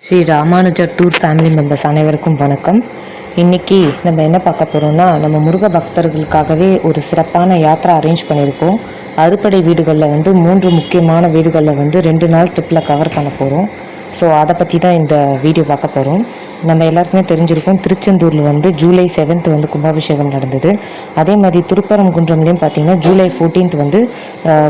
Sri Ramanujar tour family members அனைவருக்கும் வணக்கம். இன்றைக்கி நம்ம என்ன பார்க்க போகிறோம்னா, நம்ம முருக பக்தர்களுக்காகவே ஒரு சிறப்பான யாத்ரா அரேஞ்ச் பண்ணியிருக்கோம். அறுபடை வீடுகளில் 3 முக்கியமான வீடுகளில் 2 நாள் ட்ரிப்பில் கவர் பண்ண போகிறோம். ஸோ அதை பற்றி தான் இந்த வீடியோ பார்க்க போகிறோம். நம்ம எல்லாருக்குமே தெரிஞ்சிருக்கோம், திருச்செந்தூரில் ஜூலை 7th கும்பாபிஷேகம் நடந்தது. அதே மாதிரி திருப்பரங்குன்றம்லேயும் பார்த்திங்கன்னா ஜூலை 14th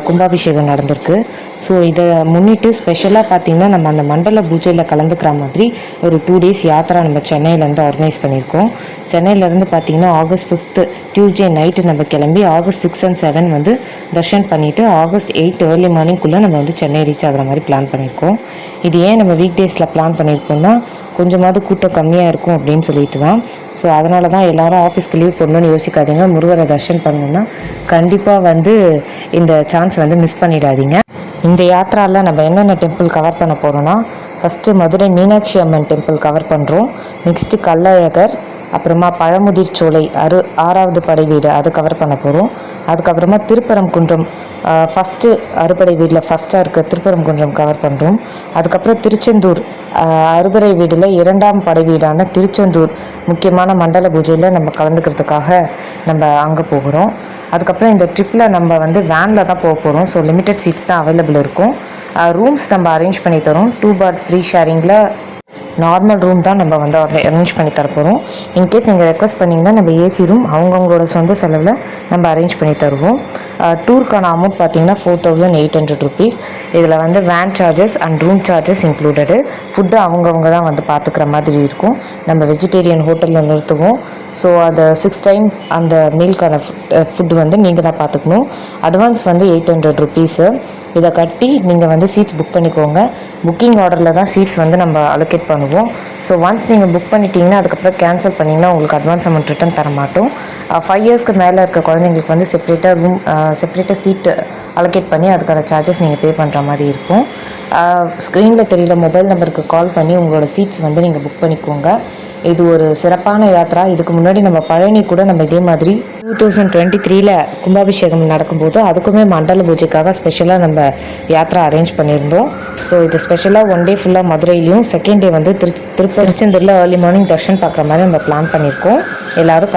கும்பாபிஷேகம் நடந்திருக்கு. ஸோ இதை முன்னிட்டு ஸ்பெஷலாக பார்த்திங்கன்னா நம்ம அந்த மண்டல பூஜையில் கலந்துக்கிற மாதிரி ஒரு 2 days யாத்திரா நம்ம சென்னையிலேருந்து ஆர்கனைஸ் பண்ணியிருக்கோம். சென்னையிலேருந்து பார்த்திங்கன்னா August 5th டியூஸ்டே நைட்டு நம்ம கிளம்பி August 6 and 7 தர்ஷன் பண்ணிவிட்டு August 8 ஏர்லி மார்னிங்குள்ளே நம்ம சென்னை ரீச் ஆகிற மாதிரி பிளான் பண்ணியிருக்கோம். இது ஏன் நம்ம வீக் டேஸில் பிளான் பண்ணியிருக்கோம்னா, கொஞ்சமாவது கூட்டம் கம்மியாக இருக்கும் அப்படின்னு சொல்லிட்டு தான். ஸோ அதனால தான் எல்லோரும் ஆஃபீஸ்க்கு லீவ் போடணும்னு யோசிக்காதீங்க. முருகரை தர்ஷன் பண்ணணுன்னா கண்டிப்பாக இந்த சான்ஸ் மிஸ் பண்ணிடாதீங்க. இந்த யாத்திராவில் நம்ம என்னென்ன டெம்பிள் கவர் பண்ண போகிறோன்னா, first Madurai Meenakshi Amman temple cover பண்ணுறோம். நெக்ஸ்ட்டு கள்ளழகர், அப்புறமா பழமுதிர் சோலை 6வது படை வீடு அது கவர் பண்ண போகிறோம். அதுக்கப்புறமா திருப்பரங்குன்றம் ஃபஸ்ட்டு அறுபடை வீட்டில் ஃபஸ்ட்டாக இருக்க திருப்பரங்குன்றம் கவர் பண்ணுறோம். அதுக்கப்புறம் திருச்செந்தூர் அறுபடை வீடில் 2ஆம் படை வீடான திருச்செந்தூர் முக்கியமான மண்டல பூஜையில் நம்ம கலந்துக்கிறதுக்காக நம்ம அங்கே போகிறோம். அதுக்கப்புறம் இந்த ட்ரிப்பில் நம்ம வேனில் தான் போக போகிறோம். ஸோ லிமிட்டட் சீட்ஸ் தான் அவைலபிள் இருக்கும். ரூம்ஸ் நம்ம அரேஞ்ச் பண்ணி தரோம். 2x3 ஷேரிங்கில் நார்மல் ரூம் தான் நம்ம அரேஞ்ச் பண்ணி தரப்போகிறோம். இன்கேஸ் நீங்கள் ரெக்வஸ்ட் பண்ணிங்கன்னா நம்ம ஏசி ரூம் அவங்கவுங்களோட சொந்த செலவில் நம்ம அரேஞ்ச் பண்ணி தருவோம். டூருக்கான அமௌண்ட் பார்த்திங்கன்னா 4,800 rupees. இதில் van charges and room charges included. Food அவங்கவுங்க தான் பார்த்துக்கிற மாதிரி இருக்கும். நம்ம வெஜிடேரியன் ஹோட்டலில் நிறுத்துவோம். ஸோ அந்த 6 time அந்த மீல்கான ஃபுட்டு நீங்கள் தான் பார்த்துக்கணும். Advance 800 rupees. இதை கட்டி நீங்கள் சீட்ஸ் புக் பண்ணிக்கோங்க. புக்கிங் ஆர்டரில் தான் சீட்ஸ் நம்ம அலோகேட் பண்ணுவோம். ஸோ ஒன்ஸ் நீங்கள் புக் பண்ணிட்டீங்கன்னா அதுக்கப்புறம் கேன்சல் பண்ணிங்கன்னா உங்களுக்கு அட்வான்ஸ் அமௌண்ட் ரிட்டன் தர மாட்டோம். 5 yearsக்கு மேலே இருக்க குழந்தைங்களுக்கு செப்பரேட்டாக ரூம் செப்பரேட்டாக சீட்டு அலோகேட் பண்ணி அதுக்கான சார்ஜஸ் நீங்கள் பே பண்ணுற மாதிரி இருக்கும். ஸ்க்ரீனில் தெரியல மொபைல் நம்பருக்கு கால் பண்ணி உங்களோட சீட்ஸ் நீங்கள் புக் பண்ணிக்கோங்க. இது ஒரு சிறப்பான யாத்ரா. இதுக்கு முன்னாடி நம்ம பழனி கூட நம்ம இதே மாதிரி 2023 கும்பாபிஷேகம் நடக்கும்போது அதுக்குமே மண்டல பூஜைக்காக ஸ்பெஷலாக நம்ம யாத்ரா அரேஞ்ச் பண்ணியிருந்தோம். ஸோ இது ஸ்பெஷலாக 1 day ஃபுல்லாக மதுரையிலையும், செகண்ட் டே திருச்செந்தூரில் ஏர்லி மார்னிங் தர்ஷன் பார்க்குற மாதிரி நம்ம பிளான் பண்ணியிருக்கோம். எல்லோரும்